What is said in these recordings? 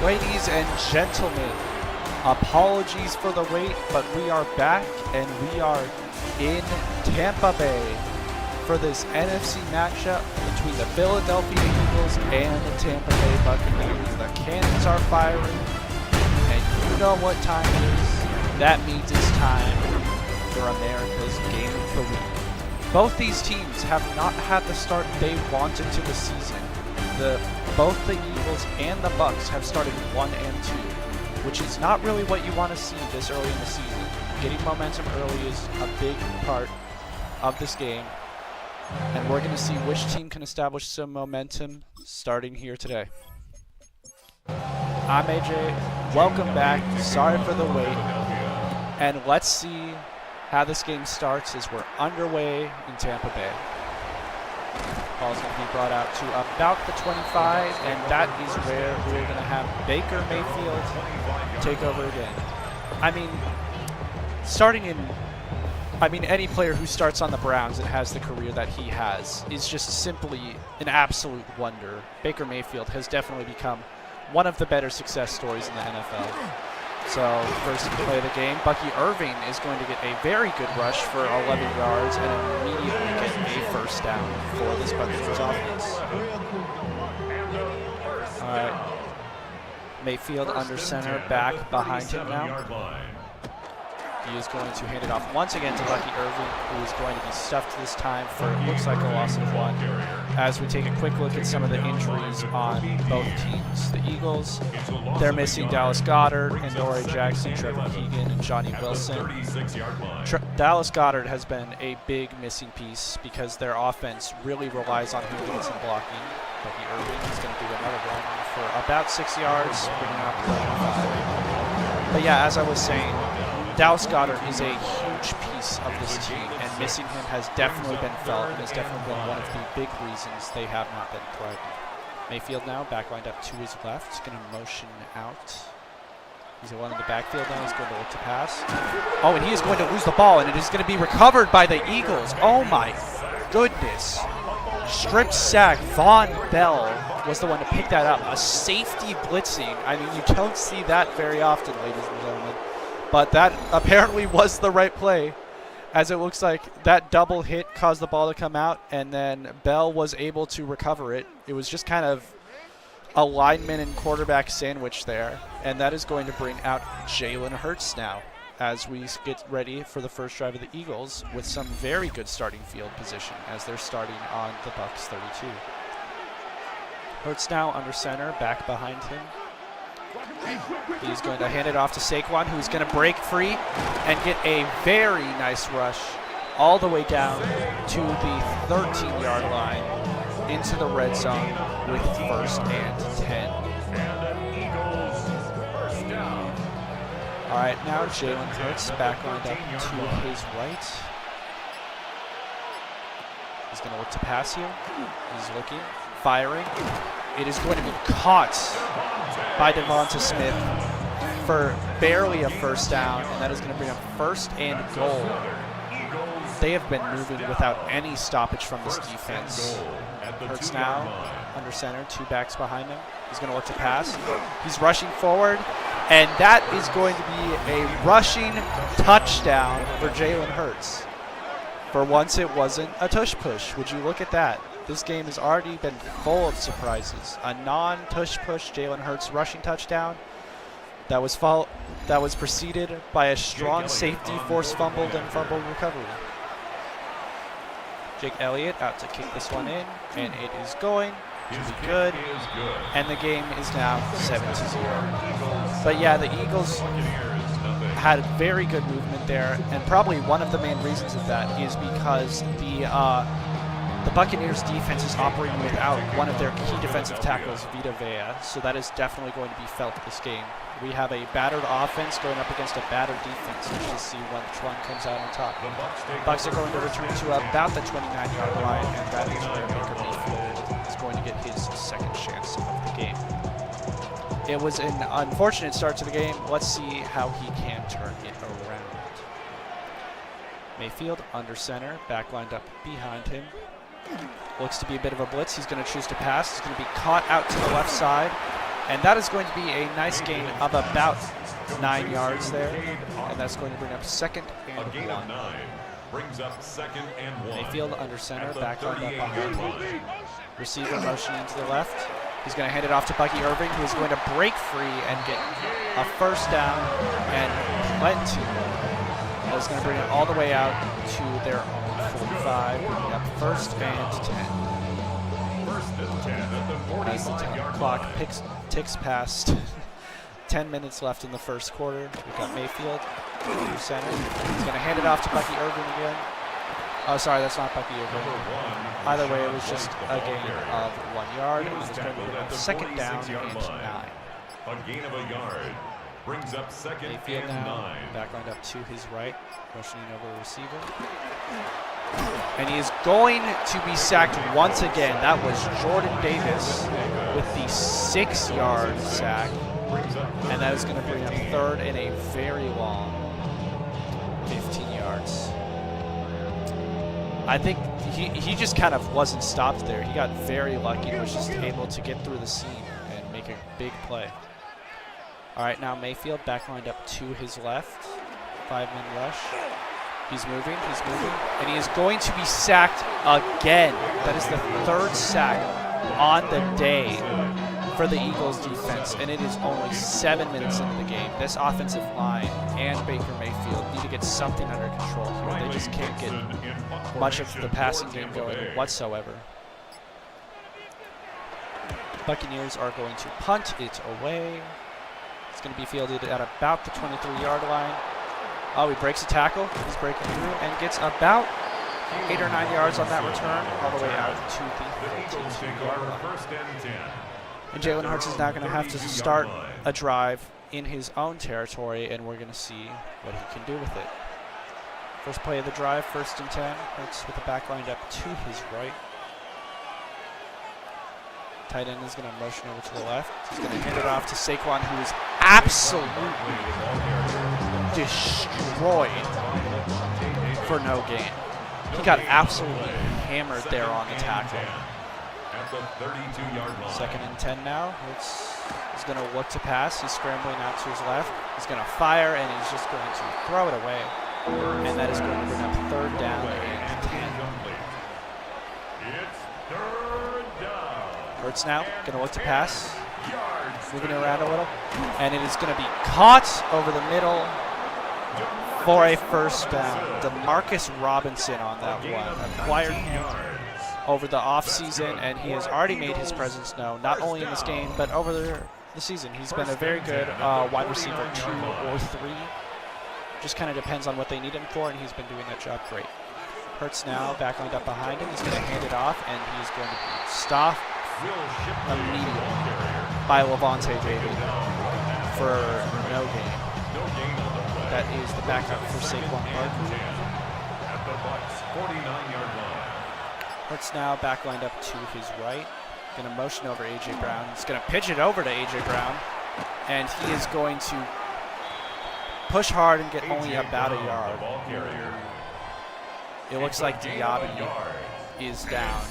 Ladies and gentlemen, apologies for the wait, but we are back and we are in Tampa Bay for this NFC matchup between the Philadelphia Eagles and the Tampa Bay Buccaneers. The cannons are firing, and you know what time it is. That means it's time for America's Game of the Week. Both these teams have not had the start they wanted to the season. Both the Eagles and the Bucs have started 1 and 2, which is not really what you want to see this early in the season. Getting momentum early is a big part of this game, and we're going to see which team can establish some momentum starting here today. I'm AJ. Welcome back. Sorry for the wait. And let's see how this game starts as we're underway in Tampa Bay. Ball's going to be brought out to about the 25, and that is where we're going to have Baker Mayfield take over again. Any player who starts on the Browns and has the career that he has is just simply an absolute wonder. Baker Mayfield has definitely become one of the better success stories in the NFL. So first to play the game, Bucky Irving is going to get a very good rush for 11 yards and immediately get a first down for this Buccaneers offense. All right, Mayfield under center, back behind him now. He is going to hand it off once again to Bucky Irving, who is going to be stuffed this time for it looks like a loss of 1. As we take a quick look at some of the injuries on both teams. The Eagles, they're missing Dallas Goedert and Dory Jackson, Trevor Keegan, and Johnny Wilson. Dallas Goedert has been a big missing piece because their offense really relies on him doing some blocking. Bucky Irving is going to do another run for about 6 yards, bringing up the 5. But yeah, as I was saying, Dallas Goedert is a huge piece of this team, and missing him has definitely been felt and has definitely been one of the big reasons they have not been thriving. Mayfield now back lined up to his left. He's going to motion out. He's the one in the backfield now. He's going to look to pass. Oh, and he is going to lose the ball, and it is going to be recovered by the Eagles. Oh my goodness. Strip sack. Von Bell was the one to pick that up. A safety blitzing. I mean, you don't see that very often, ladies and gentlemen. But that apparently was the right play, as it looks like that double hit caused the ball to come out, and then Bell was able to recover it. It was just kind of a lineman and quarterback sandwich there, and that is going to bring out Jalen Hurts now as we get ready for the first drive of the Eagles with some very good starting field position as they're starting on the Bucs 32. Hurts now under center, back behind him. He's going to hand it off to Saquon, who's going to break free and get a very nice rush all the way down to the 13-yard line into the red zone with 1st and 10. All right, now Jalen Hurts back lined up to his right. He's going to look to pass here. He's looking, firing. It is going to be caught by Devonta Smith for barely a first down, and that is going to bring up 1st and goal. They have been moving without any stoppage from this defense. Hurts now under center, 2 backs behind him. He's going to look to pass. He's rushing forward, and that is going to be a rushing touchdown for Jalen Hurts. For once, it wasn't a tush-push. Would you look at that? This game has already been full of surprises. A non-tush-push Jalen Hurts rushing touchdown that was preceded by a strong safety forced fumbled and fumbled recovery. Jake Elliott out to kick this one in, and it is going to be good. And the game is now 7-0. But yeah, the Eagles had very good movement there, and probably one of the main reasons of that is because the Buccaneers defense is operating without one of their key defensive tackles, Vita Vea, so that is definitely going to be felt this game. We have a battered offense going up against a battered defense. Let's see which one comes out on top. Bucs are going to return to about the 29-yard line, and that is where Baker Mayfield is going to get his second chance of the game. It was an unfortunate start to the game. Let's see how he can turn it around. Mayfield under center, back lined up behind him. Looks to be a bit of a blitz. He's going to choose to pass. He's going to be caught out to the left side. And that is going to be a nice gain of about 9 yards there. And that's going to bring up 2nd and 1. Gain of 9 brings up 2nd and 1. Mayfield under center, back lined up behind him. Receiver motioning to the left. He's going to hand it off to Bucky Irving, who is going to break free and get a first down and plenty. That's going to bring it all the way out to their own 45. Up 1st and 10. As the clock ticks past 10 minutes left in the first quarter. We've got Mayfield through center. He's going to hand it off to Bucky Irving again. Oh, sorry, that's not Bucky Irving. Either way, it was just a gain of 1 yard. And it's going to bring up 2nd down and 9. A gain of a yard brings up 2nd Mayfield and now, 9. back lined up to his right, motioning over the receiver. And he is going to be sacked once again. That was Jordan Davis with the 6-yard sack. And that is going to bring up 3rd and a very long 15 yards. I think he just kind of wasn't stopped there. He got very lucky and was just able to get through the seam and make a big play. All right, now Mayfield back lined up to his left. 5-man rush. He's moving, and he is going to be sacked again. That is the 3rd sack on the day for the Eagles defense, and it is only 7 minutes into the game. This offensive line and Baker Mayfield need to get something under control here. They just can't get much of the passing game going whatsoever. Buccaneers are going to punt it away. It's going to be fielded at about the 23-yard line. Oh, he breaks a tackle. He's breaking through and gets about 8 or 9 yards on that return, all the way out to the 15-yard line. And Jalen Hurts is now going to have to start a drive in his own territory, and we're going to see what he can do with it. First play of the drive, 1st and 10. Hurts with the back lined up to his right. Tight end is going to motion over to the left. He's going to hand it off to Saquon, who is absolutely destroyed for no gain. He got absolutely hammered there on the tackle. 2nd and 10 now. He's going to look to pass. He's scrambling out to his left. He's going to fire, and he's just going to throw it away. And that is going to bring up 3rd down and 10. Hurts now, going to look to pass. Moving around a little. And it is going to be caught over the middle for a first down. DeMarcus Robinson on that one. Acquired him over the offseason, and he has already made his presence known, not only in this game, but over the season. He's been a very good wide receiver 2 or 3. Just kind of depends on what they need him for, and he's been doing that job great. Hurts now, back lined up behind him. He's going to hand it off, and he's going to be stopped immediately by Levante David for no gain. That is the backup for Saquon Barkley. Hurts now back lined up to his right. Going to motion over A.J. Brown. He's going to pitch it over to A.J. Brown. And he is going to push hard and get only about a yard. It looks like Diaby is down.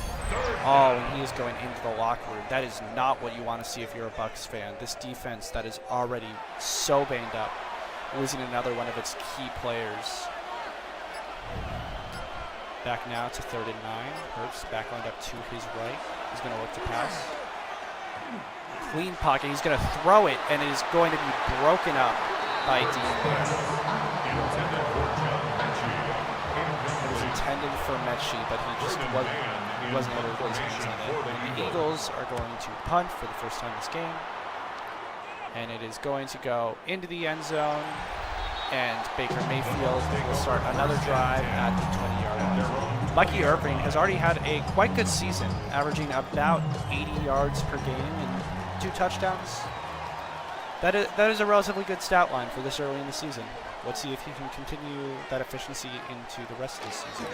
Oh, and he is going into the locker room. That is not what you want to see if you're a Bucs fan. This defense that is already so banged up, losing another one of its key players. Back now to 3rd and 9. Hurts back lined up to his right. He's going to look to pass. Clean pocket. He's going to throw it, and it is going to be broken up by Dean. It was intended for Mechie, but he just wasn't able to put his hands on it. And the Eagles are going to punt for the first time this game. And it is going to go into the end zone. And Baker Mayfield will start another drive at the 20-yard line. Bucky Irving has already had a quite good season, averaging about 80 yards per game and 2 touchdowns. That is a relatively good stat line for this early in the season. Let's see if he can continue that efficiency into the rest of the season.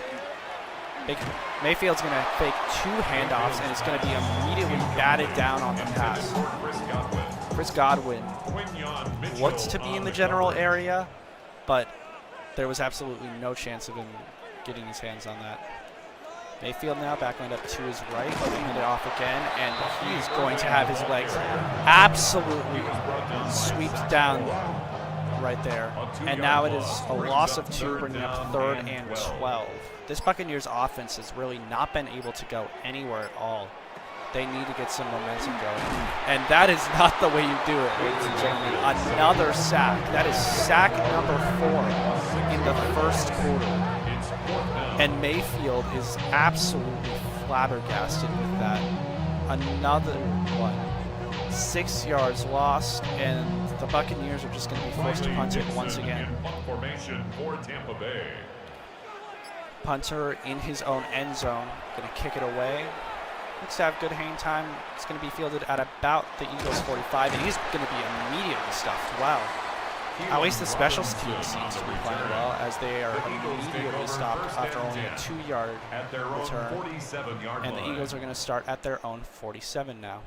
Mayfield's going to fake 2 handoffs, and it's going to be immediately batted down on the pass. Chris Godwin looked to be in the general area, but there was absolutely no chance of him getting his hands on that. Mayfield now back lined up to his right, hand it off again, and he's going to have his legs absolutely swept down right there. And now it is a loss of 2, bringing up 3rd and 12. This Buccaneers offense has really not been able to go anywhere at all. They need to get some momentum going. And that is not the way you do it, ladies and gentlemen. Another sack. That is sack number 4 in the first quarter. And Mayfield is absolutely flabbergasted with that. Another one. 6 yards lost, and the Buccaneers are just going to be forced to punt it once again. Formation for Tampa Bay. Punter in his own end zone, going to kick it away. Looks to have good hang time. It's going to be fielded at about the Eagles 45, and he's going to be immediately stuffed. Wow. At least the special teams seems to be playing well, as they are immediately stopped after only a 2-yard return. And the Eagles are going to start at their own 47 now.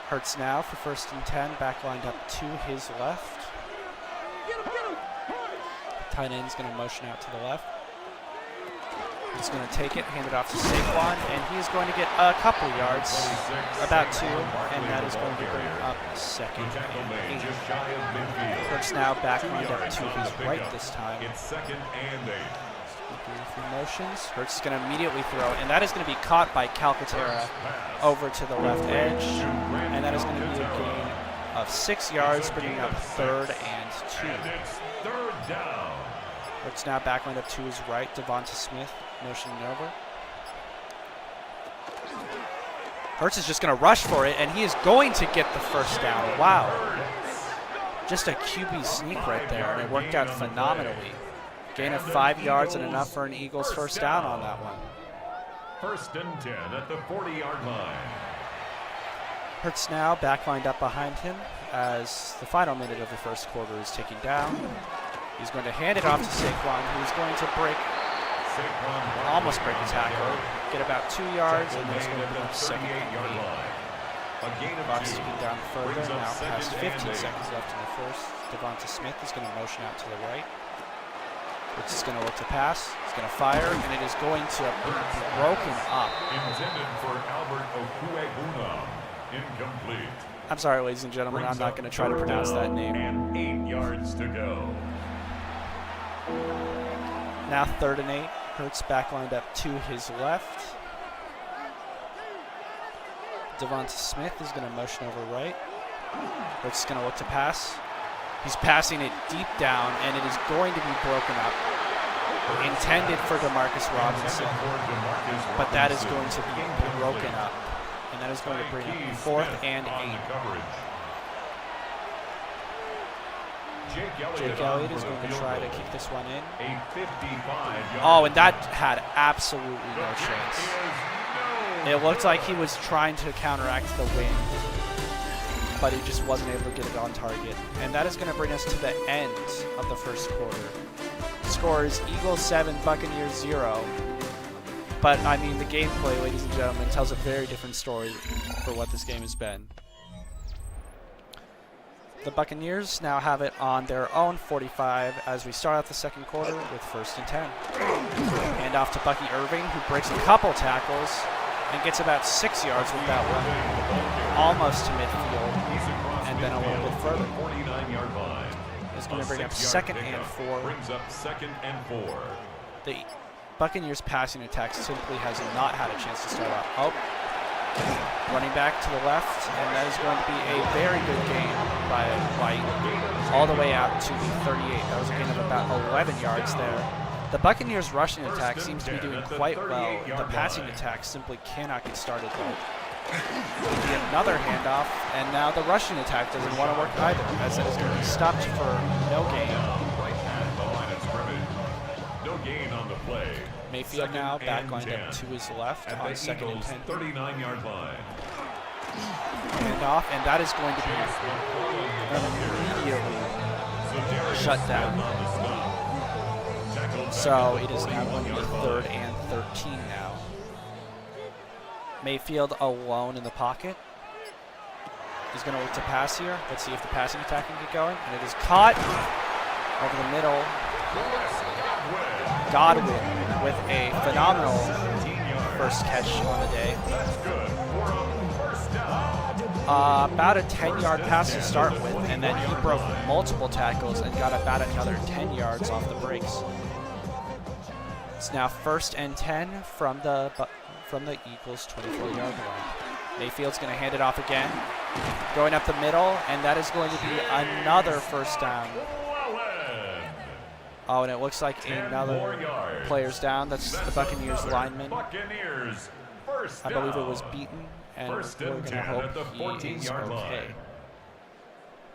Hurts now for 1st and 10, back lined up to his left. Tight end's going to motion out to the left. He's going to take it, hand it off to Saquon, and he's going to get a couple yards, about 2, and that is going to bring up 2nd and 8. Hurts now back lined up to his right this time. It's 2nd and 8. Few motions. Hurts is going to immediately throw, and that is going to be caught by Calcaterra over to the left edge, and that is going to be a gain of 6 yards, bringing up 3rd and 2. It's 3rd down. Hurts now back lined up to his right. Devonta Smith motioning over. Hurts is just going to rush for it, and he is going to get the 1st down. Wow. Just a QB sneak right there, and it worked out phenomenally. Gain of 5 yards and enough for an Eagles 1st down on that one. 1st and 10 at the 40-yard line. Hurts now back lined up behind him as the final minute of the 1st quarter is ticking down. He's going to hand it off to Saquon, who's going to almost break the tackle, get about 2 yards, and then he's going to bring up 2nd and 8. Box ticking down further, now past 15 seconds left in the 1st. Devonta Smith is going to motion out to the right. Hurts is going to look to pass, he's going to fire, and it is going to be broken up. Intended for Albert Okuegbuna. Incomplete. I'm sorry, ladies and gentlemen, I'm not going to try to pronounce that name. And 8 yards to go. Now 3rd and 8. Hurts back lined up to his left. Devonta Smith is going to motion over right. Hurts is going to look to pass. He's passing it deep down, and it is going to be broken up. Intended for Demarcus Robinson, but that is going to be broken up. And that is going to bring up 4th and 8. Jake Elliott is going to try to kick this one in. Oh, and that had absolutely no chance. It looked like he was trying to counteract the wind, but he just wasn't able to get it on target. And that is going to bring us to the end of the 1st quarter. Score is Eagles 7, Buccaneers 0. But, I mean, the gameplay, ladies and gentlemen, tells a very different story for what this game has been. The Buccaneers now have it on their own 45 as we start out the 2nd quarter with 1st and 10. Hand off to Bucky Irving, who breaks a couple tackles and gets about 6 yards with that one, almost to midfield, and then a little bit further. It's going to bring up 2nd and 4. Brings up 2nd and 4. The Buccaneers passing attack simply has not had a chance to start out. Oh, running back to the left, and that is going to be a very good gain by White, all the way out to the 38. That was a gain of about 11 yards there. The Buccaneers' rushing attack seems to be doing quite well. The passing attack simply cannot get started though. Another handoff, and now the rushing attack doesn't want to work either, as it is going to be stopped for no gain. No gain on the play. Mayfield now back lined up to his left on 2nd and 10. 39-yard line. Handoff, and that is going to be immediately shut down. So it is now going to be 3rd and 13 now. Mayfield alone in the pocket. He's going to look to pass here. Let's see if the passing attack can get going. And it is caught over the middle. Godwin with a phenomenal first catch on the day. About a 10-yard pass to start with, and then he broke multiple tackles and got about another 10 yards off the breaks. It's now 1st and 10 from the Eagles' 24-yard line. Mayfield's going to hand it off again, going up the middle, and that is going to be another first down. Oh, and it looks like another player's down. That's the Buccaneers lineman. I believe it was beaten, and we're going to hope he is okay.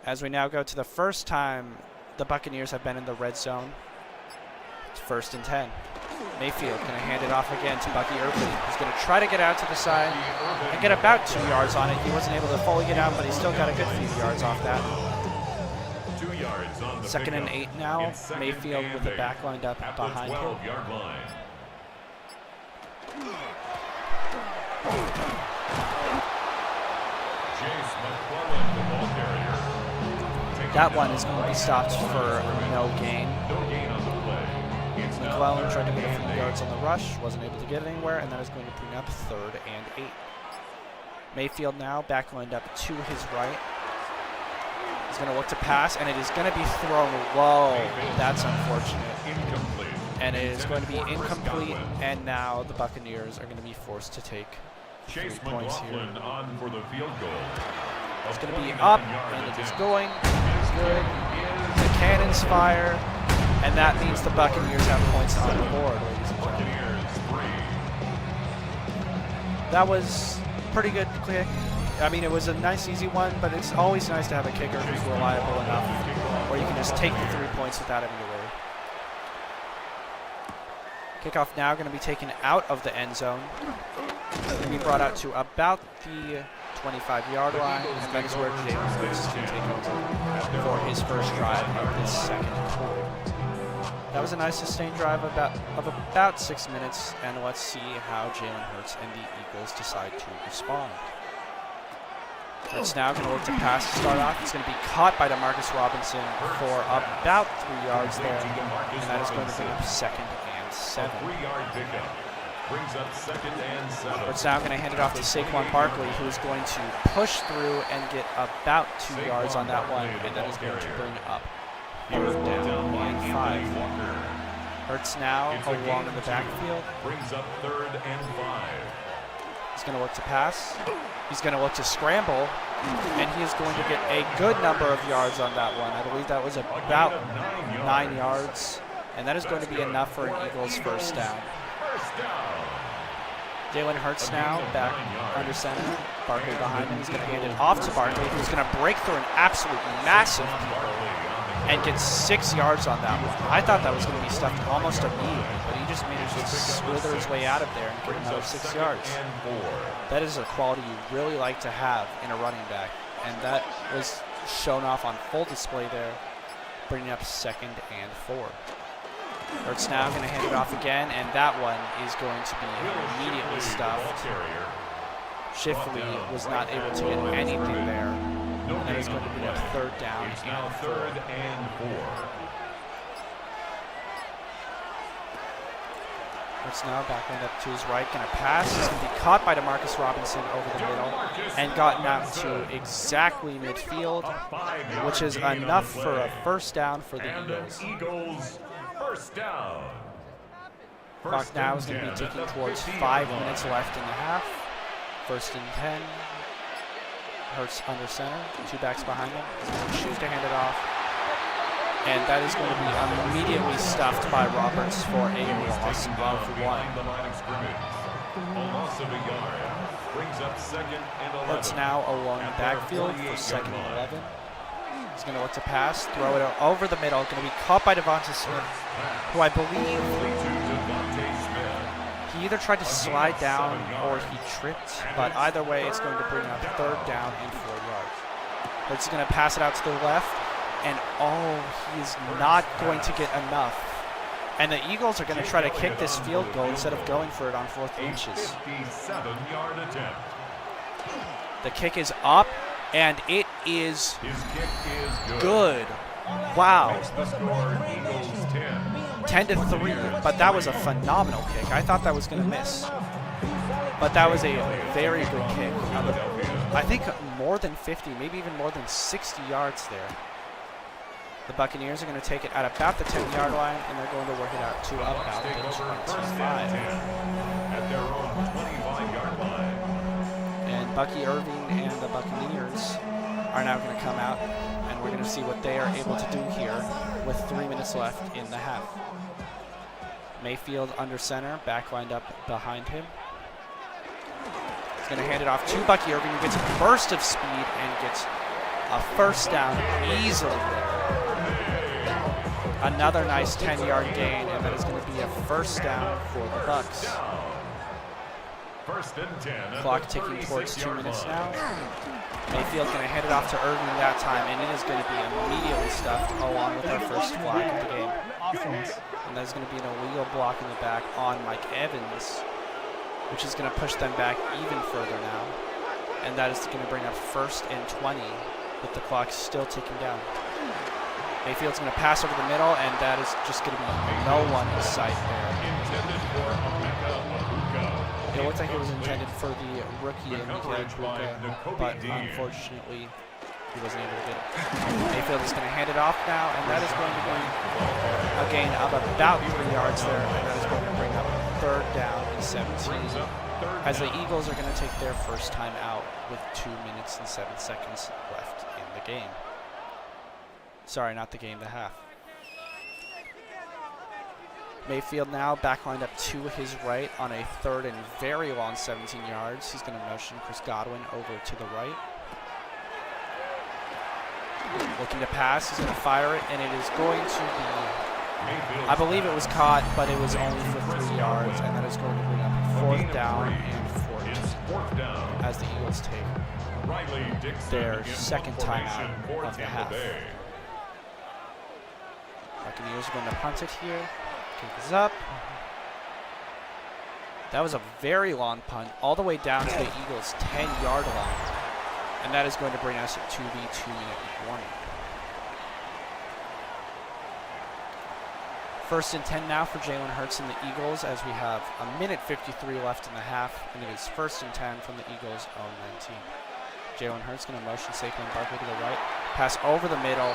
As we now go to the first time the Buccaneers have been in the red zone, it's 1st and 10. Mayfield going to hand it off again to Bucky Irving. He's going to try to get out to the side and get about 2 yards on it. He wasn't able to fully get out, but he still got a good few yards off that. 2 yards on the 2nd and 8 now. Mayfield with the back lined up behind him. That one is going to be stopped for no gain. McClellan tried to get a few yards on the rush, wasn't able to get it anywhere, and that is going to bring up 3rd and 8. Mayfield now back lined up to his right. He's going to look to pass, and it is going to be thrown low. That's unfortunate. And it is going to be incomplete, and now the Buccaneers are going to be forced to take 3 points here. On for the field goal. It's going to be up, and it is going. Good. The cannons fire, and that means the Buccaneers have points on the board, ladies and gentlemen. That was pretty good kick. I mean, it was a nice, easy one, but it's always nice to have a kicker who's reliable enough where you can just take the 3 points without having to worry. Kickoff now going to be taken out of the end zone. Going to be brought out to about the 25-yard line, and that is where Jalen Hurts is going to take over for his first drive of this second quarter. That was a nice sustained drive of about 6 minutes, and let's see how Jalen Hurts and the Eagles decide to respond. It's now going to look to pass to start off. It's going to be caught by Demarcus Robinson for about 3 yards there, and that is going to bring up 2nd and 7. Brings up 2nd and 7. It's now going to hand it off to Saquon Barkley, who is going to push through and get about 2 yards on that one, and that is going to bring up 3rd down and 5. Hurts now along in the backfield. Brings up 3rd and 5. He's going to look to pass. He's going to look to scramble, and he is going to get a good number of yards on that one. I believe that was about 9 yards, and that is going to be enough for an Eagles first down. Jalen Hurts now back under center. Barkley behind him. He's going to hand it off to Barkley, who's going to break through an absolute massive people and get 6 yards on that one. I thought that was going to be stuffed almost immediately, but he just managed to slither his way out of there and get another 6 yards. That is a quality you really like to have in a running back, and that was shown off on full display there, bringing up 2nd and 4. Hurts now going to hand it off again, and that one is going to be immediately stuffed. Shifley was not able to get anything there, and that is going to be a 3rd down. It's now 3rd and 4. Hurts now back end up to his right, going to pass. He's going to be caught by Demarcus Robinson over the middle and gotten out to exactly midfield, which is enough for a first down for the Eagles. First down. Clock now is going to be ticking towards 5 minutes left in the half. 1st and 10. Hurts under center. 2 backs behind him. He's going to choose to hand it off. And that is going to be immediately stuffed by Roberts for a loss of 1. Hurts now along the backfield for 2nd and 11. He's going to look to pass, throw it over the middle. Going to be caught by Devontae Smith, who I believe he either tried to slide down or he tripped. But either way, it's going to bring up 3rd down and 4 yards. Hurts is going to pass it out to the left, and he is not going to get enough. And the Eagles are going to try to kick this field goal instead of going for it on 4th and inches. The kick is up. And it is good. Wow. intended 3, but that was a phenomenal kick. I thought that was going to miss. But that was a very good kick. I think more than 50, maybe even more than 60 yards there. The Buccaneers are going to take it at about the 10-yard line, and they're going to work it out to about the 25. At their own 25-yard line. And Bucky Irving and the Buccaneers are now going to come out, and we're going to see what they are able to do here with 3 minutes left in the half. Mayfield under center, back lined up behind him. He's going to hand it off to Bucky Irving, who gets a burst of speed and gets a first down easily there. Another nice 10-yard gain, and that is going to be a first down for the Bucs. First and 10. Clock ticking towards 2 minutes now. Mayfield's going to hand it off to Irving that time, and it is going to be immediately stuffed along with our first flag of the game. And there's going to be an illegal block in the back on Mike Evans, which is going to push them back even further now. And that is going to bring up first and 20 with the clock still ticking down. Mayfield's going to pass over the middle, and that is just going to be no one in sight there. It looked like it was intended for the rookie, but unfortunately, he wasn't able to get it. Mayfield is going to hand it off now, and that is going to be a gain of about 3 yards there, and that is going to bring up third down and 17. As the Eagles are going to take their first time out with 2 minutes and 7 seconds left in the game. Sorry, not the game, the half. Mayfield now back lined up to his right on a third and very long 17 yards. He's going to motion Chris Godwin over to the right. Looking to pass, he's going to fire it, and it is going to be, I believe it was caught, but it was only for 3 yards, and that is going to bring up fourth down and 14 as the Eagles take their second timeout of the half. Buccaneers are going to punt it here. Kick is up. That was a very long punt, all the way down to the Eagles' 10-yard line. And that is going to bring us to the 2-minute warning. First and 10 now for Jalen Hurts and the Eagles, as we have a minute 53 left in the half, and it is first and 10 from the Eagles' own 19. Jalen Hurts going to motion Saquon Barkley to the right. Pass over the middle.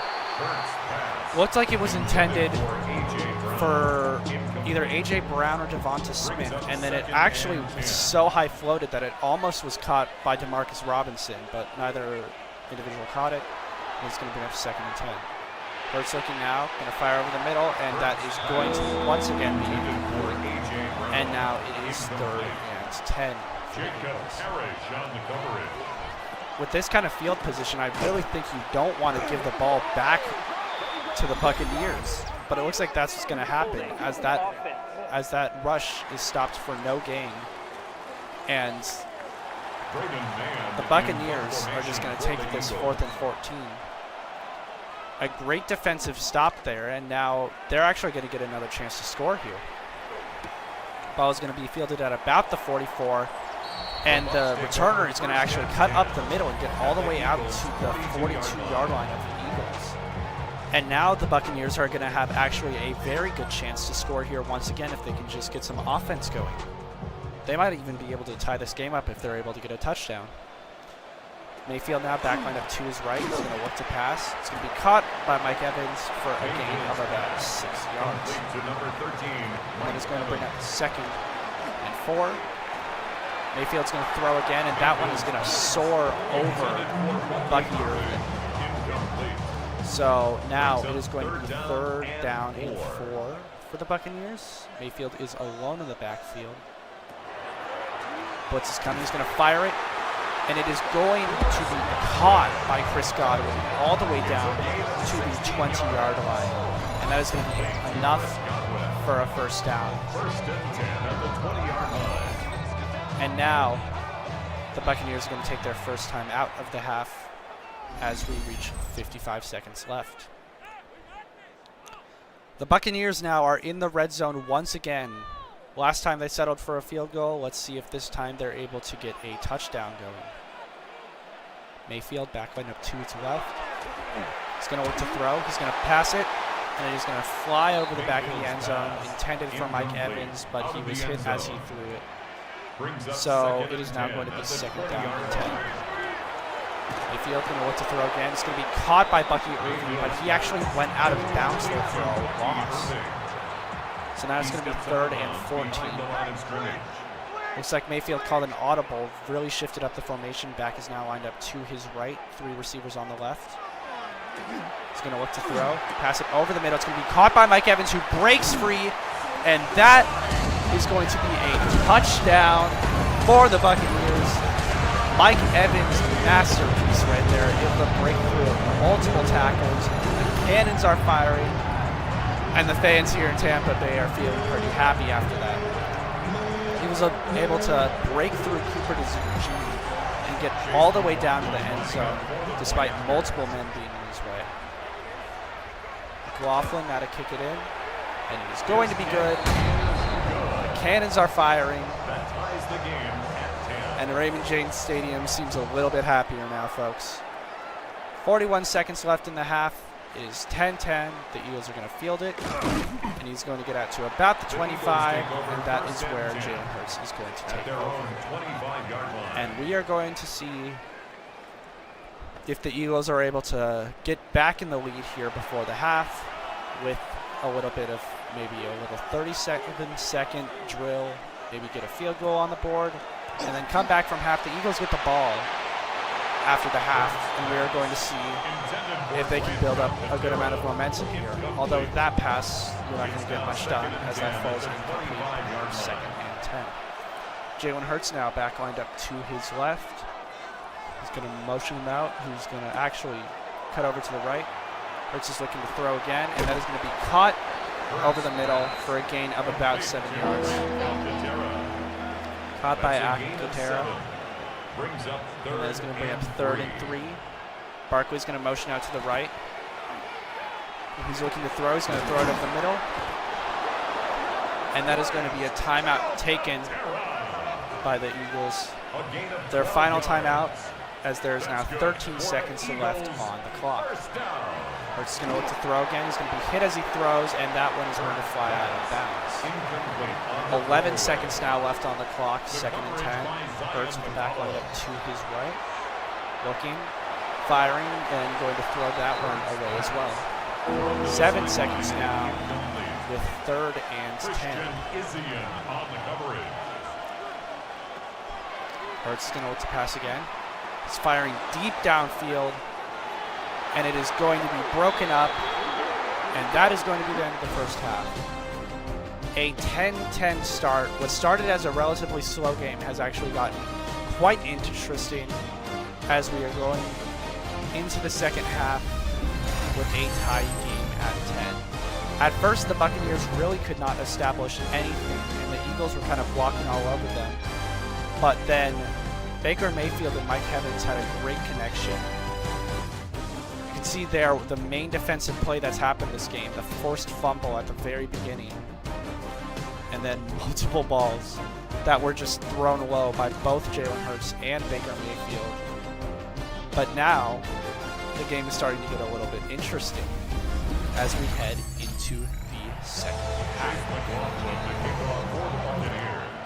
Looked like it was intended for either A.J. Brown or Devonta Smith, and then it actually was so high floated that it almost was caught by Demarcus Robinson, but neither individual caught it. It's going to bring up second and 10. Hurts looking now, going to fire over the middle, and that is going to once again be incomplete. And now it is third and 10 for the Eagles. With this kind of field position, I really think you don't want to give the ball back to the Buccaneers, but it looks like that's what's going to happen as that rush is stopped for no gain, and the Buccaneers are just going to take this 4th and 14. A great defensive stop there, and now they're actually going to get another chance to score here. Ball is going to be fielded at about the 44. And the returner is going to actually cut up the middle and get all the way out to the 42-yard line of the Eagles. And now the Buccaneers are going to have actually a very good chance to score here once again if they can just get some offense going. They might even be able to tie this game up if they're able to get a touchdown. Mayfield now back lined up to his right. He's going to look to pass. It's going to be caught by Mike Evans for a gain of about 6 yards. And then he's going to bring up second and 4. Mayfield's going to throw again, and that one is going to soar over Bucky Irving. So now it is going to be third down and 4 for the Buccaneers. Mayfield is alone in the backfield. Blitz is coming. He's going to fire it, and it is going to be caught by Chris Godwin all the way down to the 20-yard line. And that is going to be enough for a first down. First and 10 at the 20-yard line. And now the Buccaneers are going to take their first time out of the half as we reach 55 seconds left. The Buccaneers now are in the red zone once again. Last time they settled for a field goal. Let's see if this time they're able to get a touchdown going. Mayfield back line up to its left. He's going to look to throw. He's going to pass it. And he's going to fly over the back of the end zone, intended for Mike Evans, but he was hit as he threw it. So it is now going to be 2nd down and 10. Mayfield going to look to throw again. It's going to be caught by Bucky Irving, but he actually went out of bounds there for a loss. So now it's going to be 3rd and 14. Looks like Mayfield called an audible, really shifted up the formation. Back is now lined up to his right, 3 receivers on the left. He's going to look to throw, pass it over the middle. It's going to be caught by Mike Evans, who breaks free, and that is going to be a touchdown for the Buccaneers. Mike Evans, masterpiece right there, able to break through multiple tackles. The cannons are firing, and the fans here in Tampa Bay are feeling pretty happy after that. He was able to break through Cooper DeZucchi and get all the way down to the end zone, despite multiple men being in his way. McLaughlin now to kick it in, and it is going to be good. The cannons are firing, and the Raymond James Stadium seems a little bit happier now, folks. 41 seconds left in the half. It is 10-10. The Eagles are going to field it, and he's going to get out to about the 25, and that is where Jalen Hurts is going to take over. And we are going to see if the Eagles are able to get back in the lead here before the half with a little bit of maybe a little 37-second drill, maybe get a field goal on the board, and then come back from half. The Eagles get the ball after the half, and we are going to see if they can build up a good amount of momentum here. Although that pass, you're not going to get much done as that falls incomplete. 2nd and 10. Jalen Hurts now back lined up to his left. He's going to motion him out. He's going to actually cut over to the right. Hurts is looking to throw again, and that is going to be caught over the middle for a gain of about 7 yards. Caught by Akutera. And that is going to bring up 3rd and 3. Barkley's going to motion out to the right. He's looking to throw. He's going to throw it up the middle. And that is going to be a timeout taken by the Eagles. Their final timeout, as there is now 13 seconds left on the clock. Hurts is going to look to throw again. He's going to be hit as he throws, and that one is going to fly out of bounds. 11 seconds now left on the clock, 2nd and 10. Hurts with the back line up to his right. Looking, firing, and going to throw that one away as well. 7 seconds now with 3rd and 10. Hurts is going to look to pass again. He's firing deep downfield, and it is going to be broken up, and that is going to be the end of the first half. A 10-10 start. What started as a relatively slow game has actually gotten quite interesting as we are going into the second half with a tie game at 10. At first, the Buccaneers really could not establish anything, and the Eagles were kind of walking all over them. But then Baker Mayfield and Mike Evans had a great connection. You can see there the main defensive play that's happened this game, the forced fumble at the very beginning, and then multiple balls that were just thrown low by both Jalen Hurts and Baker Mayfield. But now the game is starting to get a little bit interesting as we head into the second half.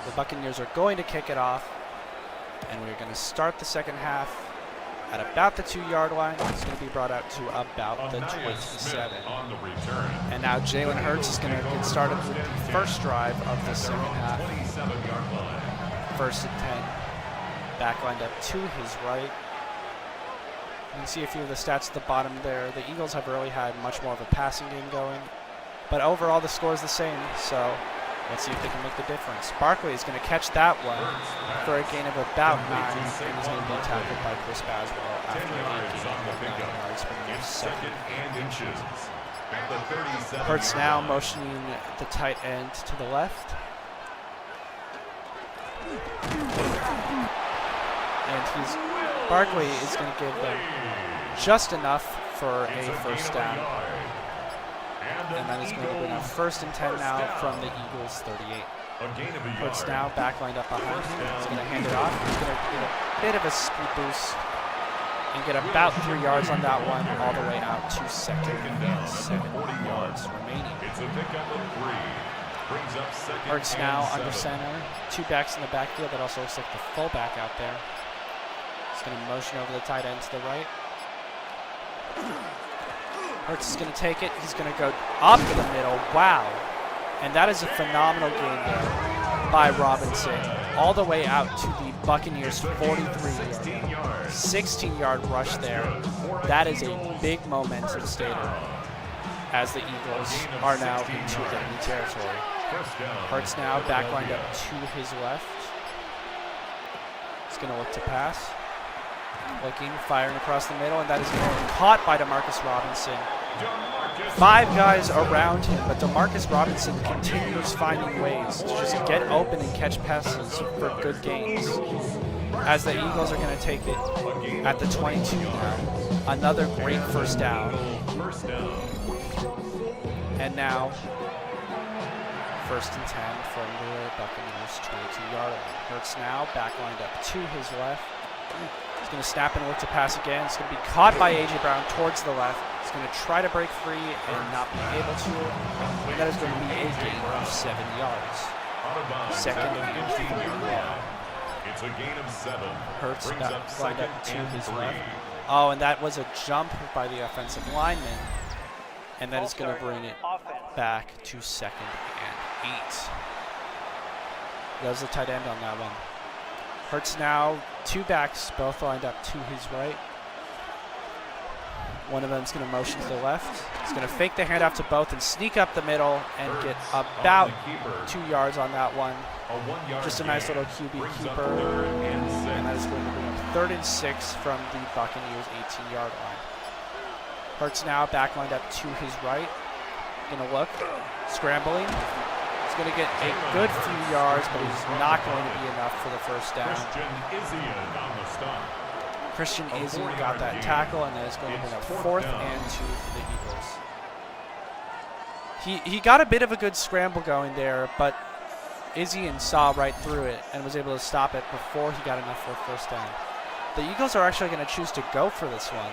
The Buccaneers are going to kick it off, and we're going to start the second half at about the 2-yard line. It's going to be brought out to about the 27. And now Jalen Hurts is going to get started with the first drive of the second half. 1st and 10. Back lined up to his right. You can see a few of the stats at the bottom there. The Eagles have really had much more of a passing game going, but overall the score is the same, so let's see if they can make the difference. Barkley is going to catch that one for a gain of about 9, and he's going to be tackled by Chris Baswell after a gain of 9 yards from the 2nd and inches. Hurts now motioning the tight end to the left. And Barkley is going to give them just enough for a first down. And that is going to bring up 1st and 10 now from the Eagles' 38. Hurts now back lined up behind him. He's going to hand it off. He's going to get a bit of a speed boost and get about 3 yards on that one, all the way out to second and 7 yards remaining. It's a pickup of 3. Brings up second. Hurts now and under 7. center. 2 backs in the backfield. That also looks like the fullback out there. He's going to motion over the tight end to the right. Hurts is going to take it. He's going to go up the middle. Wow. And that is a phenomenal game there by Robinson. All the way out to the Buccaneers' 43-yard, 16-yard rush there. That is a big momentum stater as the Eagles are now into enemy territory. Hurts now back lined up to his left. He's going to look to pass. Looking, firing across the middle, and that is going to be caught by DeMarcus Robinson. 5 guys around him, but DeMarcus Robinson continues finding ways to just get open and catch passes for good gains. As the Eagles are going to take it at the 22 now. Another great first down. And now, 1st and 10 from the Buccaneers' 22-yard line. Hurts now, back lined up to his left. He's going to snap and look to pass again. It's going to be caught by A.J. Brown towards the left. He's going to try to break free and not be able to. And that is going to be a gain of 7 yards. Second and 4. It's a gain of 7. Hurts back lined up to his left. Oh, and that was a jump by the offensive lineman. And that is going to bring it back to 2nd and 8. That was the tight end on that one. Hurts now, 2 backs, both lined up to his right. One of them is going to motion to the left. He's going to fake the handoff to both and sneak up the middle and get about 2 yards on that one. Just a nice little QB keeper. And that is going to bring up 3rd and 6 from the Buccaneers' 18-yard line. Hurts now back lined up to his right. Going to look, scrambling. He's going to get a good few yards, but he's not going to be enough for the first down. Christian Izzian got that tackle, and then it's going to bring up 4th and 2 for the Eagles. He got a bit of a good scramble going there, but Izzian saw right through it and was able to stop it before he got enough for a first down. The Eagles are actually going to choose to go for this one,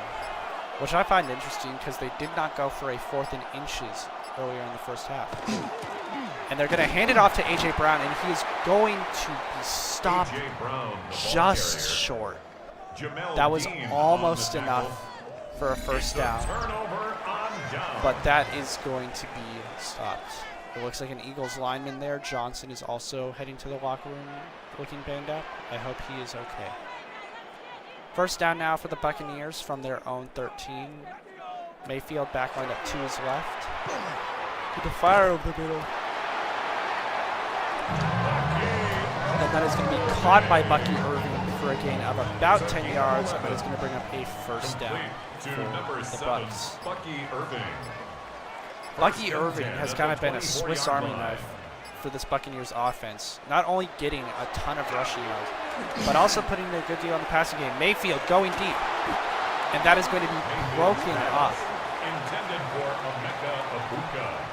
which I find interesting because they did not go for a 4th and inches earlier in the first half. And they're going to hand it off to A.J. Brown, and he is going to be stopped just short. That was almost enough for a first down, but that is going to be stopped. It looks like an Eagles lineman there. Johnson is also heading to the locker room looking banged up. I hope he is okay. First down now for the Buccaneers from their own 13. Mayfield back lined up to his left. With the fire over the middle. And that is going to be caught by Bucky Irving for a gain of about 10 yards, and that is going to bring up a first down for the Bucs. Bucky Irving has kind of been a Swiss Army knife for this Buccaneers offense, not only getting a ton of rushing yards, but also putting a good deal on the passing game. Mayfield going deep, and that is going to be broken up.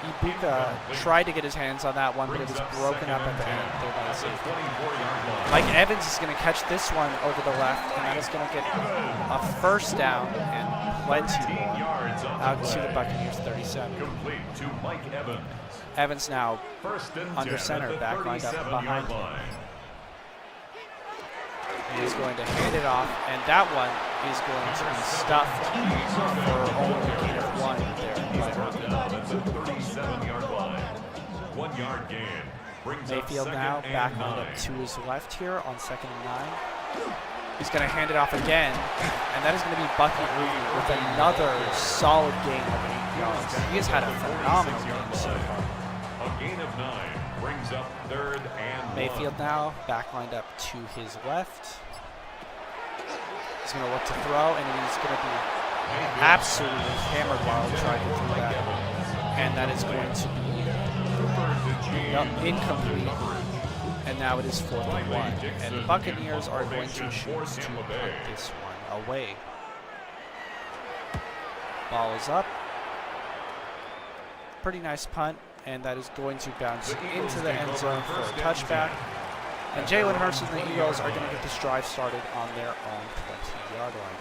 Ibuka tried to get his hands on that one, but it was broken up at the end there by the safety. Mike Evans is going to catch this one over the left, and that is going to get a first down and plenty more out to the Buccaneers 37. Evans now under center, back lined up behind him. He's going to hand it off, and that one is going to be stuffed for only a gain of 1 there. Mayfield now back lined up to his left here on 2nd and 9. He's going to hand it off again, and that is going to be Bucky Irving with another solid gain of 8 yards. He has had a phenomenal game so far. A gain of 9 brings up 3rd and 1. Mayfield now back lined up to his left. He's going to look to throw, and he's going to be absolutely hammered while trying to throw that. And that is going to be incomplete. And now it is 4th and 1. And the Buccaneers are going to choose to punt this one away. Ball is up. Pretty nice punt. And that is going to bounce into the end zone for a touchback. And Jalen Hurts and the Eagles are going to get this drive started on their own 20-yard line.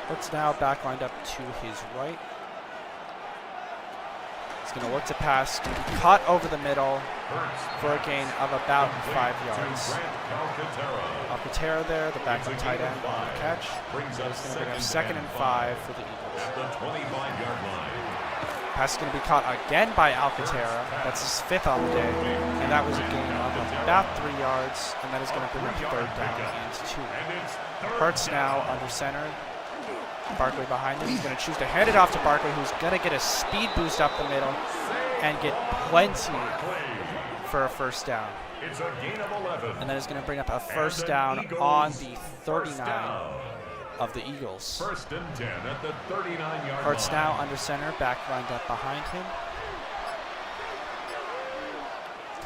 Hurts now back lined up to his right. He's going to look to pass. Going to be caught over the middle for a gain of about 5 yards. Alcantara there, the backup tight end on the catch. So he's going to bring up 2nd and 5 for the Eagles. At the 25-yard line. Pass is going to be caught again by Alcantara. That's his 5th on the day. And that was a gain of about 3 yards. And that is going to bring up 3rd down and 2. Hurts now under center. Barkley behind him. He's going to choose to hand it off to Barkley, who's going to get a speed boost up the middle and get plenty for a 1st down. It's a gain of 11. And that is going to bring up a 1st down on the 39 of the Eagles. 1st and 10 at the 39-yard line. Hurts now under center, back lined up behind him.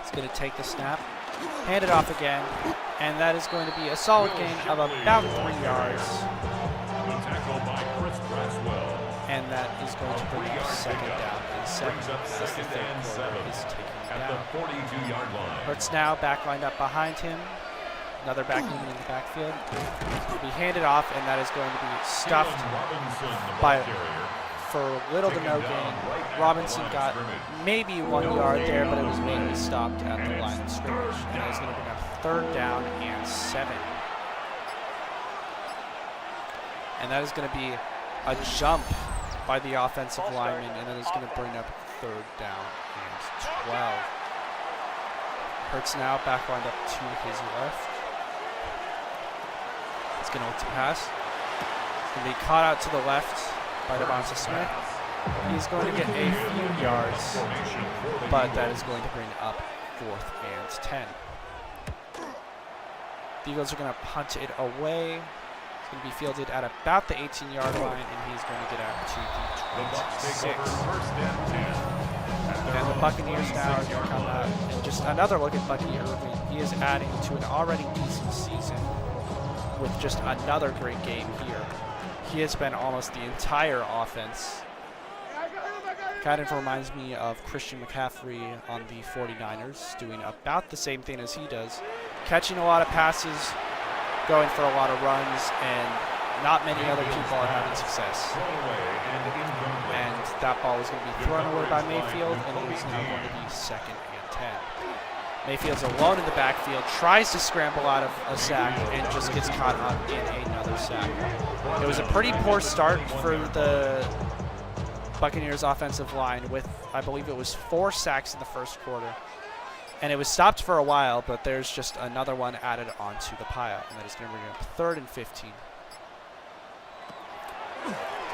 He's going to take the snap, hand it off again, and that is going to be a solid gain of about 3 yards. And that is going to bring up 2nd down and 7 as the 3rd quarter is taking at down. the 42-yard line. Hurts now back lined up behind him. Another back movement in the backfield. Will be handed off, and that is going to be stuffed by for little to no gain. Robinson got maybe 1 yard there, but it was mainly stopped at the line of scrimmage. And that is going to bring up 3rd down and 7. And that is going to be a jump by the offensive lineman, and that is going to bring up 3rd down and 12. Hurts now back lined up to his left. He's going to look to pass. He's going to be caught out to the left by Devonta Smith. He's going to get a few yards, but that is going to bring up 4th and 10. The Eagles are going to punt it away. It's going to be fielded at about the 18-yard line, and he's going to get out to the 26. And the Buccaneers now are going to come out. And just another look at Bucky Irving. He is adding to an already decent season with just another great game here. He has been almost the entire offense. Kind of reminds me of Christian McCaffrey on the 49ers, doing about the same thing as he does. Catching a lot of passes, going for a lot of runs, and not many other people are having success. And that ball is going to be thrown away by Mayfield, and it is now going to be 2nd and 10. Mayfield's alone in the backfield, tries to scramble out of a sack, and just gets caught up in another sack. It was a pretty poor start for the Buccaneers offensive line with, I believe it was 4 sacks in the 1st quarter. And it was stopped for a while, but there's just another one added onto the pile, and that is going to bring up 3rd and 15.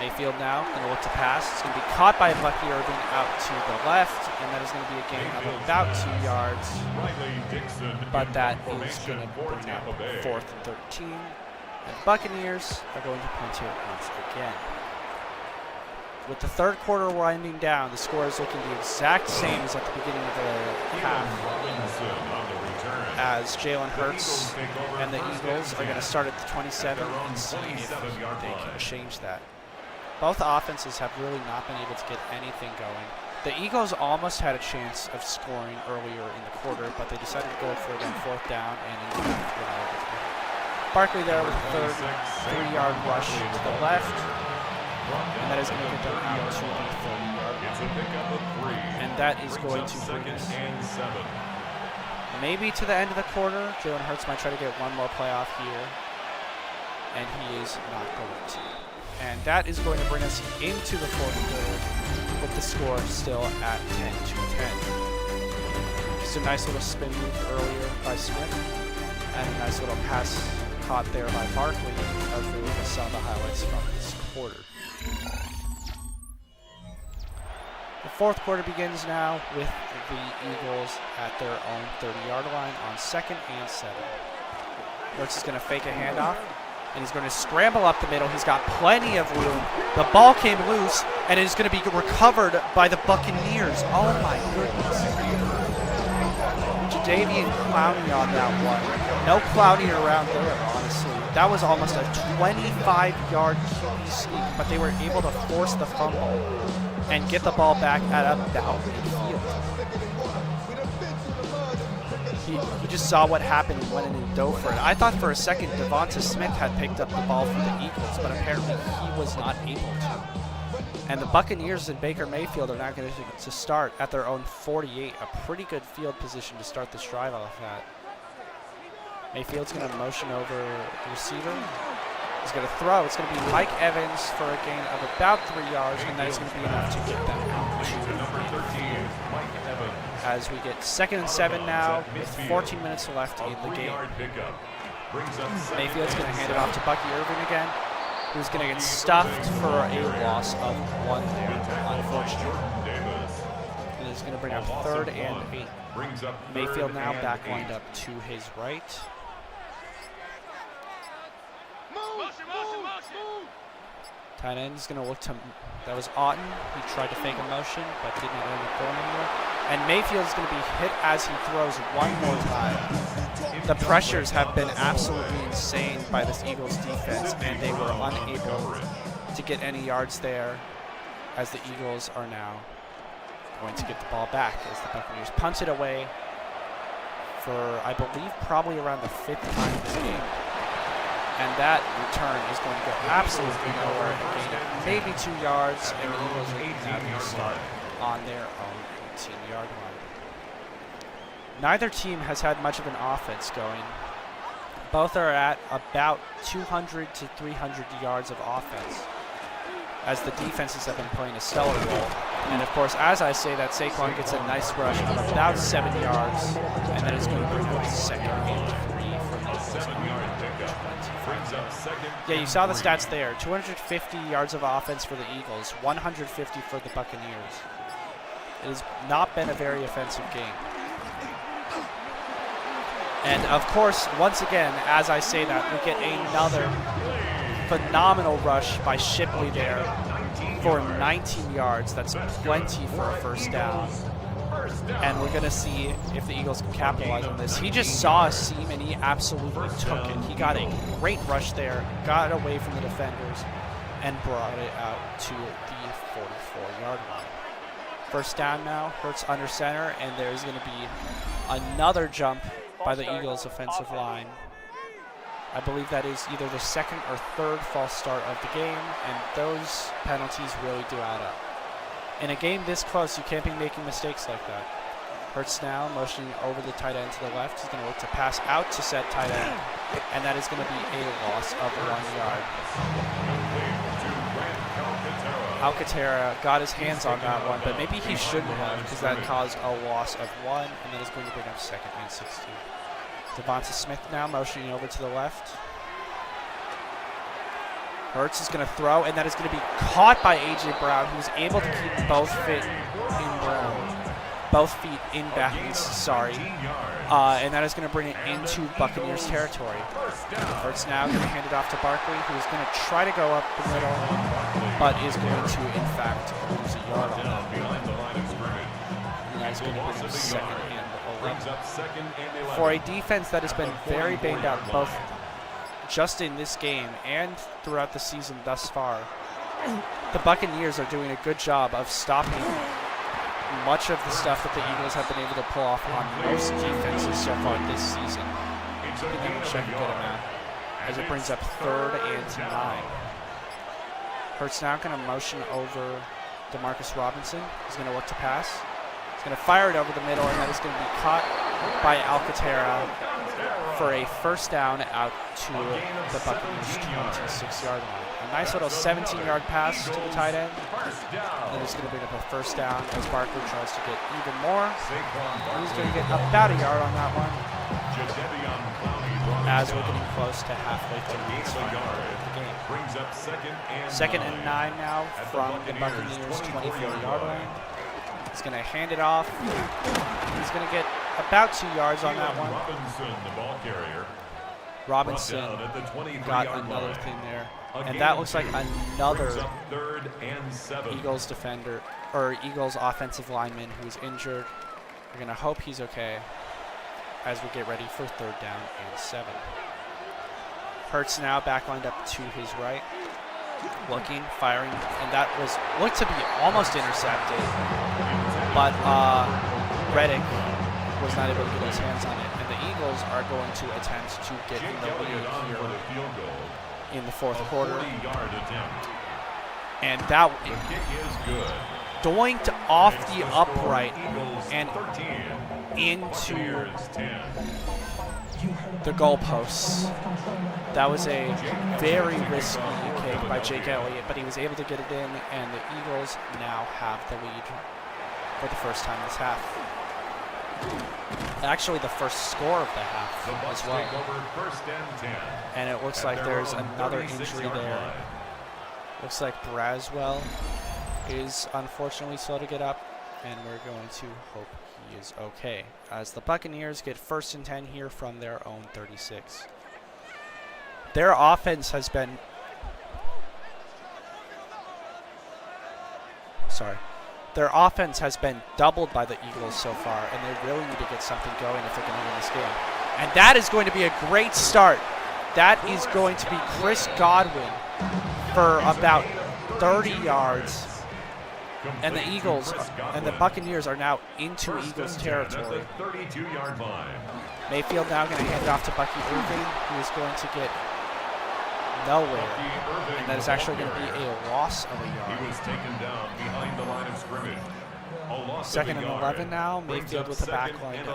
Mayfield now going to look to pass. It's going to be caught by Bucky Irving out to the left, and that is going to be a gain of about 2 yards. But that is going to bring up 4th and 13. And the Buccaneers are going to punt it once again. With the 3rd quarter winding down, the score is looking the exact same as at the beginning of the half, as Jalen Hurts and the Eagles are going to start at the 27 and see if they can change that. Both offenses have really not been able to get anything going. The Eagles almost had a chance of scoring earlier in the quarter, but they decided to go for it on 4th down and in the Barkley there with a 3-yard rush to the left. And that is going to get them out to the 30-yard line. And that is going to bring us maybe to the end of the quarter. Jalen Hurts might try to get one more playoff here. And he is not going to. And that is going to bring us into the 4th quarter with the score still at 10-10. Just a nice little spin move earlier by Smith. And a nice little pass caught there by Barkley as we saw the highlights from this quarter. The 4th quarter begins now with the Eagles at their own 30-yard line on 2nd and 7. Hurts is going to fake a handoff, and he's going to scramble up the middle. He's got plenty of room. The ball came loose, and it is going to be recovered by the Buccaneers. Oh my goodness. Jadeveon Clowney on that one. No Clowney around there, honestly. That was almost a 25-yard QB sneak, but they were able to force the fumble and get the ball back at about midfield. He he just saw what happened and went in and dove for it. I thought for a second Devonta Smith had picked up the ball from the Eagles, but apparently he was not able to. And the Buccaneers and Baker Mayfield are now going to start at their own 48, a pretty good field position to start this drive off at. Mayfield's going to motion over the receiver. He's going to throw. It's going to be Mike Evans for a gain of about 3 yards, and that is going to be enough to get them out to the field. As we get 2nd and 7 now, with 14 minutes left in the game. Mayfield's going to hand it off to Bucky Irving again, who's going to get stuffed for a loss of 1 there, unfortunately. And is going to bring up 3rd and 8. Mayfield now back lined up to his right. Tight end is going to look to, that was Otten. He tried to fake a motion, but didn't end up going anywhere. And Mayfield is going to be hit as he throws one more time. The pressures have been absolutely insane by this Eagles defense, and they were unable to get any yards there, as the Eagles are now going to get the ball back as the Buccaneers punt it away for, I believe, probably around the 5th time this game. And that return is going to go absolutely nowhere. Gain of maybe 2 yards, and the Eagles are now going to start on their own 18-yard line. Neither team has had much of an offense going. Both are at about 200 to 300 yards of offense, as the defenses have been playing a stellar role. And of course, as I say that, Saquon gets a nice rush of about 7 yards, and that is going to bring up 2nd and 3 for the Eagles. Yeah, you saw the stats there. 250 yards of offense for the Eagles, 150 for the Buccaneers. It has not been a very offensive game. And of course, once again, as I say that, we get another phenomenal rush by Shipley there for 19 yards. That's plenty for a 1st down. And we're going to see if the Eagles can capitalize on this. He just saw a seam, and he absolutely took it. He got a great rush there, got away from the defenders, and brought it out to the 44-yard line. 1st down now, Hurts under center, and there's going to be another jump by the Eagles' offensive line. I believe that is either the 2nd or 3rd false start of the game, and those penalties really do add up. In a game this close, you can't be making mistakes like that. Hurts now motioning over the tight end to the left. He's going to look to pass out to set tight end, and that is going to be a loss of 1 yard. Alcantara got his hands on that one, but maybe he shouldn't have, because that caused a loss of 1, and that is going to bring up 2nd and 16. Devonta Smith now motioning over to the left. Hurts is going to throw, and that is going to be caught by A.J. Brown, who was able to keep both feet in and that is going to bring it into Buccaneers territory. Hurts now going to hand it off to Barkley, who is going to try to go up the middle, but is going to, in fact, lose a yard on that. And that is going to bring up 2nd and 11. For a defense that has been very banged up, both just in this game and throughout the season thus far, the Buccaneers are doing a good job of stopping much of the stuff that the Eagles have been able to pull off on most defenses so far this season. And then we'll check a good amount as it brings up 3rd and 9. Hurts now going to motion over Demarcus Robinson. He's going to look to pass. He's going to fire it over the middle, and that is going to be caught by Alcantara for a 1st down out to the Buccaneers' 26-yard line. A nice little 17-yard pass to the tight end. And it's going to bring up a 1st down as Barkley tries to get even more. He's going to get about a yard on that one, as we're getting close to halfway through this the game. 2nd and 9 now from the Buccaneers' 24-yard line. He's going to hand it off. He's going to get about 2 yards on that one. Robinson got another thing there. And that looks like another Eagles defender, or Eagles offensive lineman who's injured. We're going to hope he's okay as we get ready for 3rd down and 7. Hurts now back lined up to his right. Looking, firing, and that looked to be almost intercepted. But Reddick was not able to get his hands on it, and Eagles are going to attempt to get in the lead here in the fourth quarter. And that doinked off the upright and into the goalposts. That was a very risky kick by Jake Elliott, but he was able to get it in, and the Eagles now have the lead for the first time this half. Actually, the first score of the half as well. And it looks like there's another injury there. Looks like Braswell is unfortunately slow to get up, and we're going to hope he is okay, as the Buccaneers get 1st and 10 here from their own 36. Their offense has been doubled by the Eagles so far, and they really need to get something going if they're going to win this game. And that is going to be a great start. That is going to be Chris Godwin for about 30 yards. And the Eagles and the Buccaneers are now into Eagles territory. Mayfield now going to hand it off to Bucky Irving, who is going to get nowhere. And that is actually going to be a loss of a yard. He was taken down behind the line of scrimmage. 2nd and 11 now. Mayfield with the back line to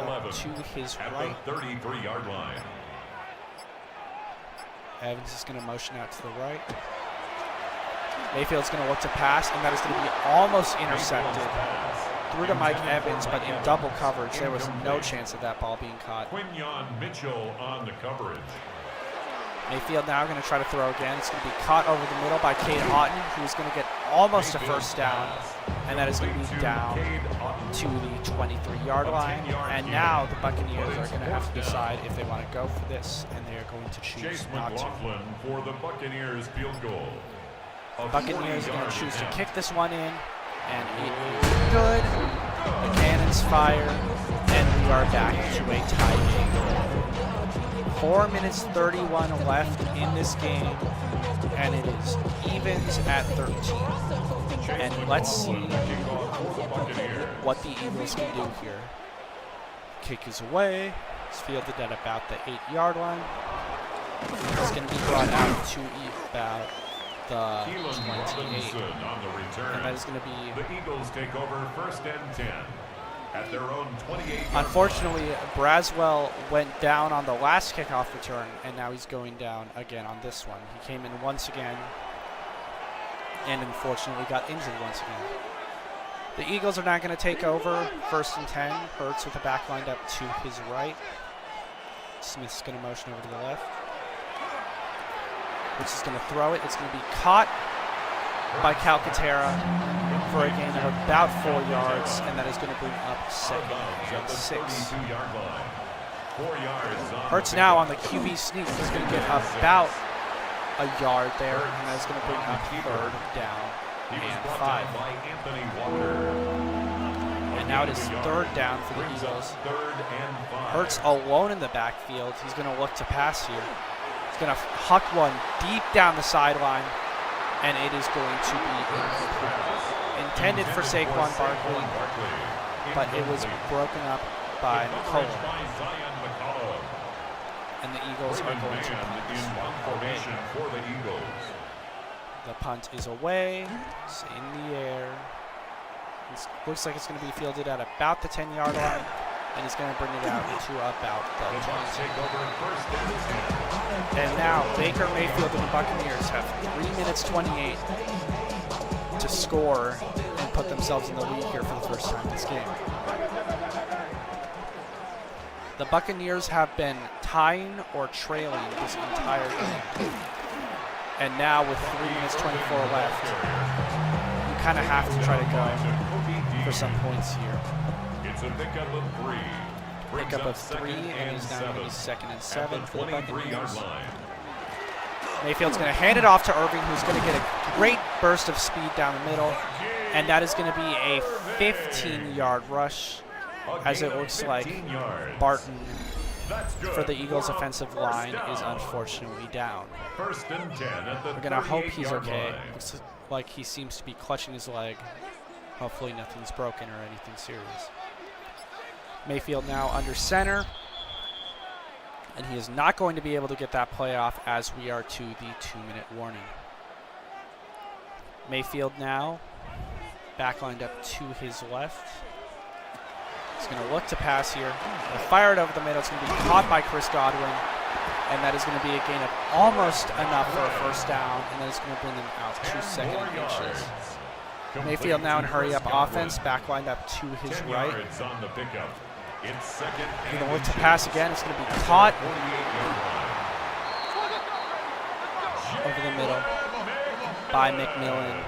his right. 33-yard line. Evans is going to motion out to the right. Mayfield's going to look to pass, and that is going to be almost intercepted through to Mike Evans, but in double coverage. There was no chance of that ball being caught. Quinyon Mitchell on the coverage. Mayfield now going to try to throw again. It's going to be caught over the middle by Cade Otten, who's going to get almost a first down, and that is going to be down to the 23-yard line. And now the Buccaneers are going to have to decide if they want to go for this, and they are going to choose not to. For the Buccaneers field goal. The Buccaneers are going to choose to kick this one in, and it is good. The cannons fire, and we are back to a tie game. 4 minutes 31 left in this game, and it is evens at 13. And let's see what the Eagles can do here. Kick is away. It's fielded at about the 8-yard line. It's going to be brought out to about the 28. And that is going to be... The Eagles take over 1st and 10 at their own 28. Unfortunately, Braswell went down on the last kickoff return, and now he's going down again on this one. He came in once again and unfortunately got injured once again. The Eagles are not going to take over 1st and 10. Hurts with the back lined up to his right. Smith's going to motion over to the left. Which is going to throw it. It's going to be caught by Calcaterra for a gain of about 4 yards, and that is going to bring up 2nd and 6. Hurts now on the QB sneak. He's going to get about a yard there, and that is going to bring up 3rd down and 5. And now it is 3rd down for the Eagles. Hurts alone in the backfield. He's going to look to pass here. He's going to huck one deep down the sideline, and it is going to be incomplete. Intended for Saquon Barkley, but it was broken up by McCullough. And the Eagles are going to punt away. The punt is away. It's in the air. It looks like it's going to be fielded at about the 10-yard line, and he's going to bring it out to about the 20. And now Baker Mayfield and the Buccaneers have 3 minutes 28 to score and put themselves in the lead here for the first time this game. The Buccaneers have been tying or trailing this entire game. And now with 3 minutes 24 left, you kind of have to try to go for some points here. It's a pickup of 3. Pickup of 3, and is now going to be 2nd and 7 for the Buccaneers. Mayfield's going to hand it off to Irving, who's going to get a great burst of speed down the middle, and that is going to be a 15-yard rush, as it looks like Barton for the Eagles' offensive line is unfortunately down. We're going to hope he's okay. Looks like he seems to be clutching his leg. Hopefully nothing's broken or anything serious. Mayfield now under center. And he is not going to be able to get that play off as we are to the 2-minute warning. Mayfield now back lined up to his left. He's going to look to pass here. He'll fire it over the middle. It's going to be caught by Chris Godwin. And that is going to be a gain of almost enough for a first down. And then it's going to bring them out 2 second inches. Mayfield now in hurry-up offense. Back lined up to his right. He's going to look to pass again. It's going to be caught over the middle by McMillan.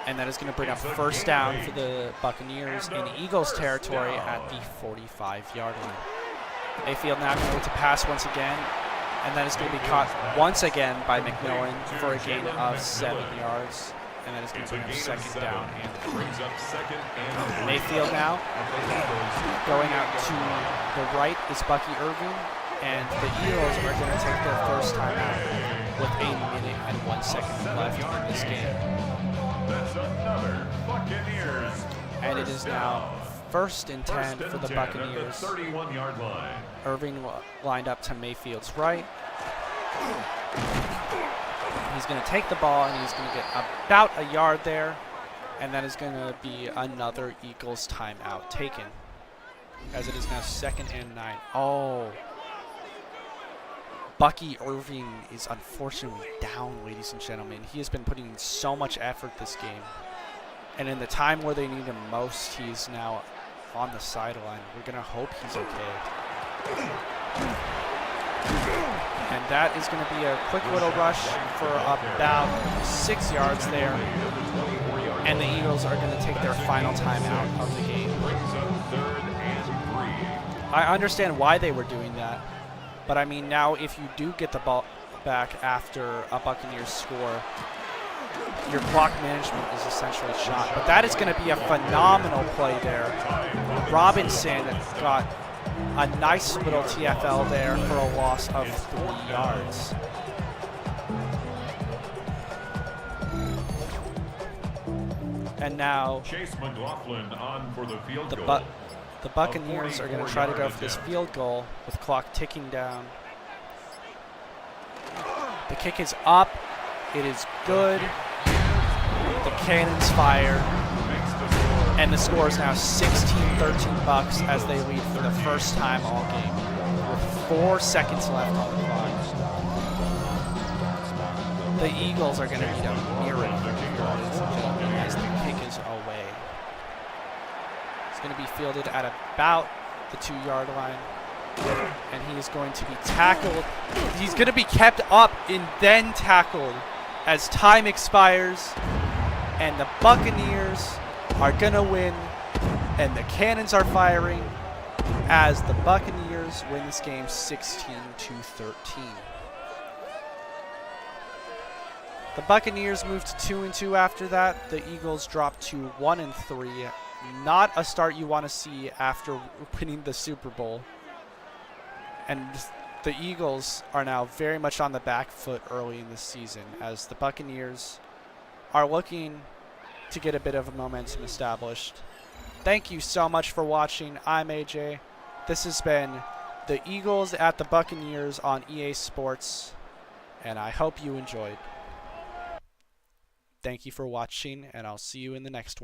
And that is going to bring up first down for the Buccaneers in Eagles territory at the 45-yard line. Mayfield now going to look to pass once again. And that is going to be caught once again by McMillan for a gain of 7 yards. And that is going to bring up second down. And Mayfield now going out to the right is Bucky Irving. And the Eagles are going to take their first time out with 1 minute and 1 second left in this game. That's another Buccaneers. And it is now 1st and 10 for the 10 Buccaneers. at the 31-yard line. Irving lined up to Mayfield's right. He's going to take the ball and he's going to get about a yard there. And that is going to be another Eagles timeout taken. As it is now 2nd and 9. Oh. Bucky Irving is unfortunately down, ladies and gentlemen. He has been putting in so much effort this game. And in the time where they need him most, he's now on the sideline. We're going to hope he's okay. And that is going to be a quick little rush for about 6 yards there. And the Eagles are going to take their final timeout of the game. I understand why they were doing that. But, I mean, now if you do get the ball back after a Buccaneers score, your clock management is essentially shot. But that is going to be a phenomenal play there. Robinson got a nice little TFL there for a loss of 3 yards. And now Chase McLaughlin on for the field goal. The Buccaneers are going to try to go for this field goal with clock ticking down. The kick is up. It is good. The cannons fire. And the score is now 16-13 Bucks as they lead for the first time all game with 4 seconds left on the clock. The Eagles are going to need a miracle as the kick is away. Going to be fielded at about the 2-yard line, and he is going to be tackled. He's going to be kept up and then tackled as time expires, and the Buccaneers are going to win, and the cannons are firing as the Buccaneers win this game 16-13. The Buccaneers move to 2-2 after that. The Eagles drop to 1-3. Not a start you want to see after winning the Super Bowl. And the Eagles are now very much on the back foot early in the season as the Buccaneers are looking to get a bit of a momentum established. Thank you so much for watching. I'm AJ. This has been the Eagles at the Buccaneers on EA Sports, and I hope you enjoyed. Thank you for watching, and I'll see you in the next one.